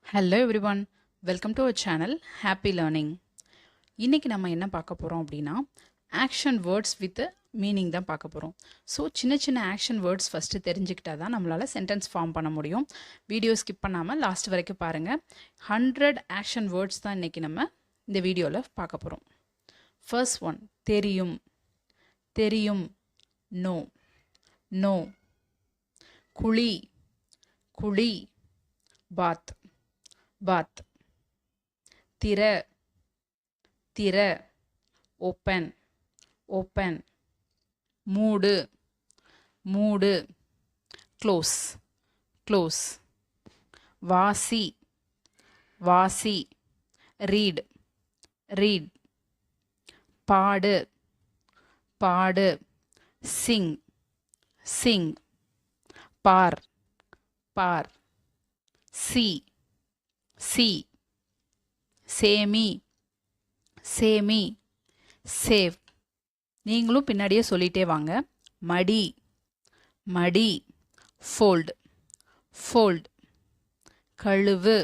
Hello everyone, welcome to our channel happy learning. இன்றைக்கி நம்ம என்ன பார்க்க போகிறோம் அப்படின்னா ஆக்ஷன் வேர்ட்ஸ் வித் மீனிங் தான் பார்க்க போகிறோம். ஸோ சின்ன சின்ன ஆக்ஷன் வேர்ட்ஸ் ஃபஸ்ட்டு தெரிஞ்சுக்கிட்டா தான் நம்மளால் சென்டென்ஸ் ஃபார்ம் பண்ண முடியும். வீடியோ ஸ்கிப் பண்ணாமல் லாஸ்ட் வரைக்கும் பாருங்கள். 100 ஆக்ஷன் வேர்ட்ஸ் தான் இன்றைக்கி நம்ம இந்த வீடியோவில் பார்க்க போகிறோம். ஃபர்ஸ்ட் ஒன், தெரியும். தெரியும், நோ. நோ. குழி. குழி, பாத். பாத். திற. திற, ஓப்பன். ஓப்பன். மூடு. மூடு, க்ளோஸ். க்ளோஸ். வாசி. வாசி, ரீட். ரீட். பாடு. பாடு, சிங். சிங். பார். பார். சி. சி. சேமி. சேமி, சேவ். நீங்களும் பின்னாடியே சொல்லிட்டே வாங்க. மடி. மடி, ஃபோல்டு. ஃபோல்ட். கழுவு.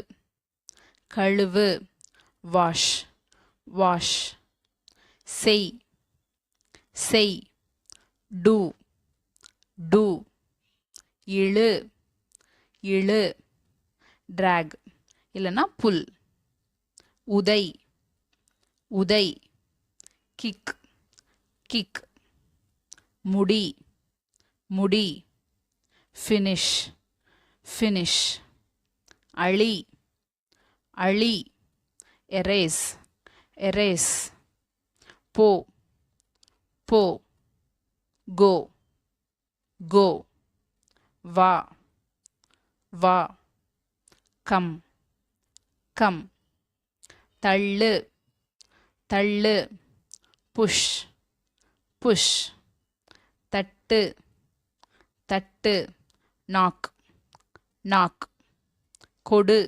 கழுவு, வாஷ். வாஷ். செய். செய், டூ. டூ. இழு. இழு, ட்ராக் இல்லைன்னா புல். உதை. உதை, கிக். கிக். முடி. முடி, ஃபினிஷ். ஃபினிஷ். அழி. அழி, எரேஸ். எரேஸ். போ. போ. கோ. கோ. வா. வா. கம். கம். தள்ளு. தள்ளு, புஷ். புஷ். தட்டு. தட்டு, நாக். நாக். கொடு.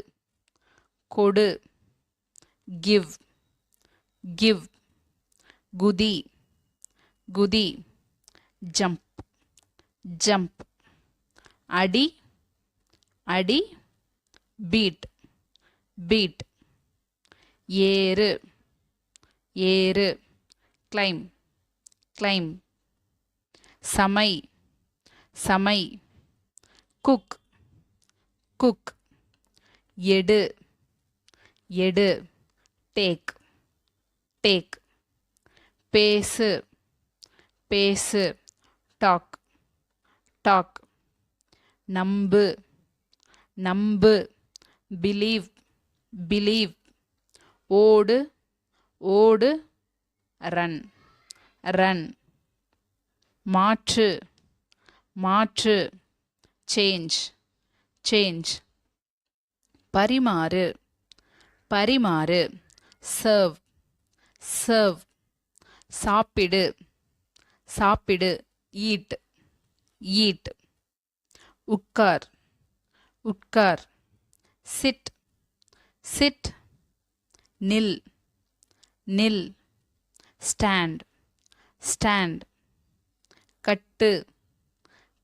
கொடு, கிவ். கிவ். குதி. குதி, ஜம்ப். ஜம்ப். அடி. அடி, பீட். பீட். ஏறு. ஏறு, கிளைம். கிளைம். சமை. சமை, குக். குக். எடு. எடு, டேக். டேக். பேசு. பேசு, டாக். டாக். நம்பு. நம்பு, பிலீவ். பிலீவ். ஓடு. ஓடு, ரன். ரன். மாற்று. மாற்று, சேஞ்ச். சேஞ்ச். பரிமாறு. பரிமாறு, சர்வ். சர்வ். சாப்பிடு. சாப்பிடு, ஈட். ஈட். உட்கார். உட்கார், சிட். சிட். நில். நில். ஸ்டாண்ட். ஸ்டாண்ட். கட்டு.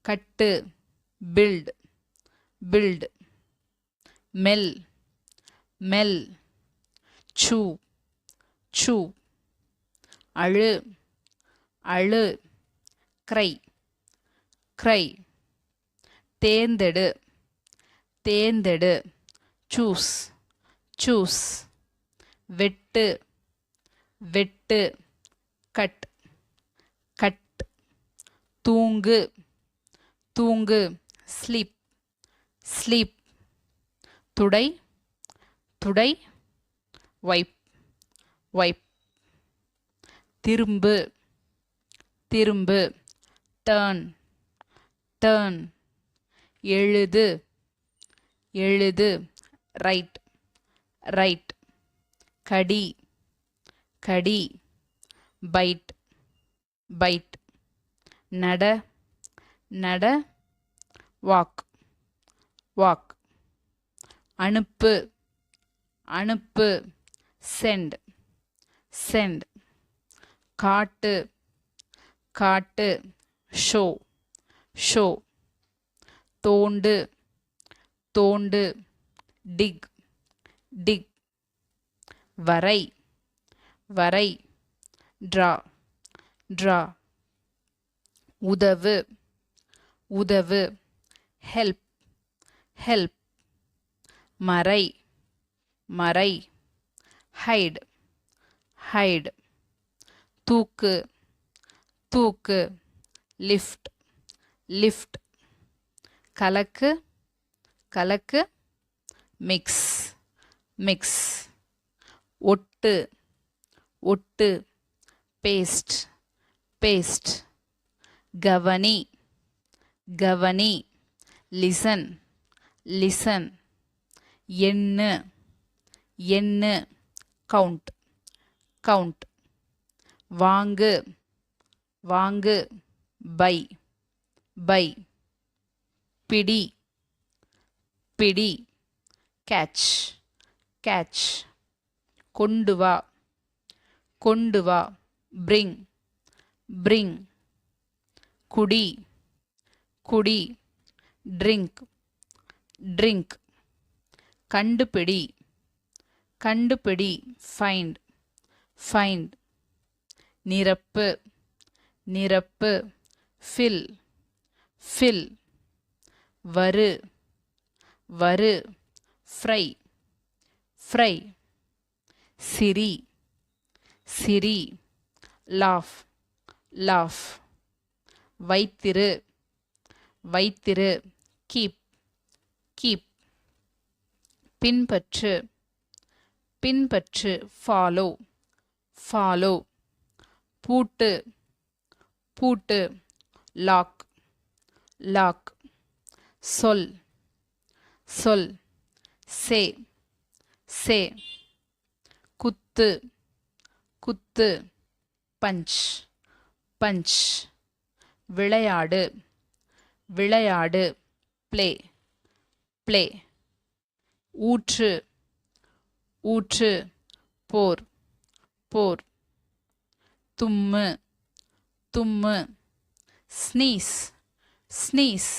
கட்டு, பில்ட். பில்ட். மெல். மெல். சூ. சூ. அழு. அழு, க்ரை. க்ரை. தேர்ந்தெடு. தேர்ந்தெடு, சூஸ். சூஸ். வெட்டு. வெட்டு, கட். கட். தூங்கு. தூங்கு, ஸ்லீப். ஸ்லீப். துடை. துடை, வைப். வைப். திரும்பு. திரும்பு, டர்ன். டர்ன். எழுது. எழுது, ரைட். ரைட். கடி. கடி, பைட். பைட். நட. நட, வாக். வாக். அனுப்பு. அனுப்பு, சென்ட். சென்ட். காட்டு. காட்டு, ஷோ. ஷோ. தோண்டு. தோண்டு, டிக். dig, வரை, வரை, draw, draw, உதவு, உதவு, help, help, மறை, மறை, hide, hide, தூக்கு, தூக்கு, lift, lift, கலக்கு, கலக்கு, mix, mix, ஒட்டு, ஒட்டு, paste, paste, கவனி, கவனி, listen, listen, எண்ணு, எண்ணு, count, count, வாங்கு, வாங்கு, buy, buy, பிடி, பிடி, catch, catch, கொண்டு வா, கொண்டு வா, bring, bring, குடி, குடி, drink, drink, கண்டுபிடி, கண்டுபிடி, find, find, நிரப்பு, நிரப்பு, fill, fill, வரு, வரு, fry, fry, சிரி, சிரி, laugh, laugh, வைத்திரு, வைத்திரு, keep, keep, பின்பற்று, பின்பற்று, follow, follow, பூட்டு, பூட்டு, lock, lock, சொல், சொல், say, say, குத்து, குத்து, punch, punch, விளையாடு, விளையாடு, play, play, ஊற்று, ஊற்று, போர், போர், தும்மு, தும்மு, sneeze, sneeze,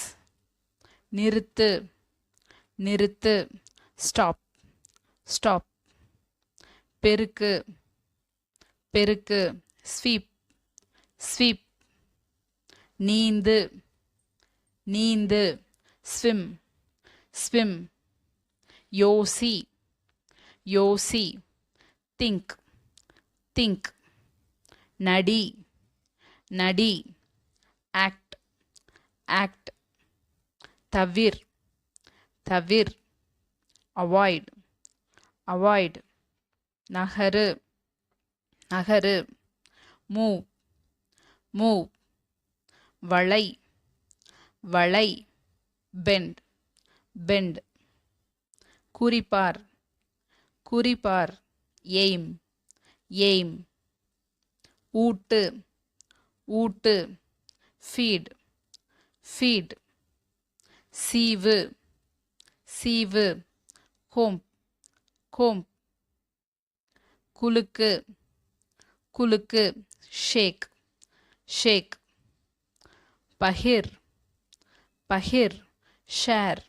நிறுத்து, நிறுத்து, stop, stop, பெருக்கு, பெருக்கு, sweep, sweep, நீந்து, நீந்து, swim, swim, யோசி, யோசி, think, think, நடி, நடி, act, act, தவிர், தவிர், avoid, avoid, Nagar, Nagar, move, move, வளை, வளை, bend, bend, குறிப்பார், குறிப்பார், aim, aim, ஊட்டு, ஊட்டு, feed, feed, சீவு, சீவு, comb, comb, குலுக்கு, குலுக்கு, shake, shake, பகிர், பகிர், share,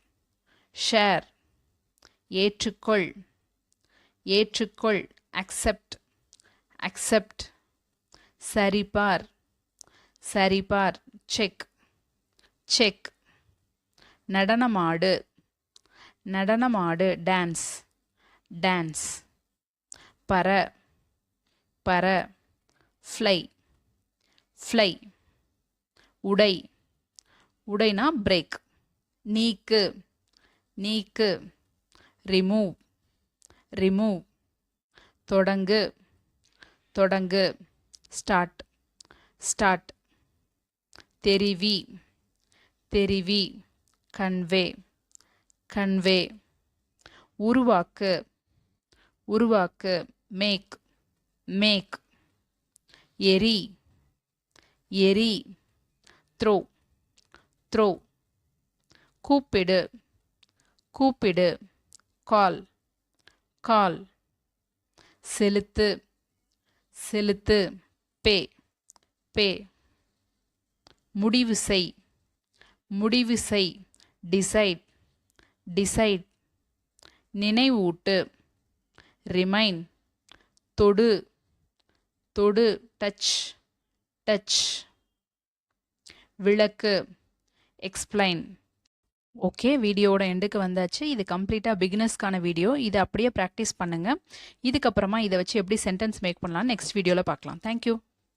share, ஏற்றுக்கொள், ஏற்றுக்கொள், accept, accept, சரிபார், சரிபார், check, check, நடனமாடு, நடனமாடு, dance, dance, பற, பற, fly, fly, உடை, உடைனா break, நீக்கு, நீக்கு, remove, remove, தொடங்கு, தொடங்கு, start, start, தெரிவி, தெரிவி, convey, convey, உருவாக்கு, உருவாக்கு, make, make, எரி, எரி, throw, throw, கூப்பிடு, கூப்பிடு, call, call, செலுத்து, செலுத்து, pay, pay, முடிவு செய், முடிவு செய், decide, decide, நினைவூட்டு, ரிமைன் தொடு தொடு டச் டச் விளக்கு எக்ஸ்பிளைன். ஓகே, வீடியோவோட எண்டுக்கு வந்தாச்சு. இது கம்ப்ளீட்டாக பிகினர்ஸ்க்கான வீடியோ. இதை அப்படியே ப்ராக்டிஸ் பண்ணுங்கள். இதுக்கப்புறமா இதை வச்சு எப்படி சென்டென்ஸ் மேக் பண்ணலாம்னு நெக்ஸ்ட் வீடியோவில் பார்க்கலாம். தேங்க்யூ.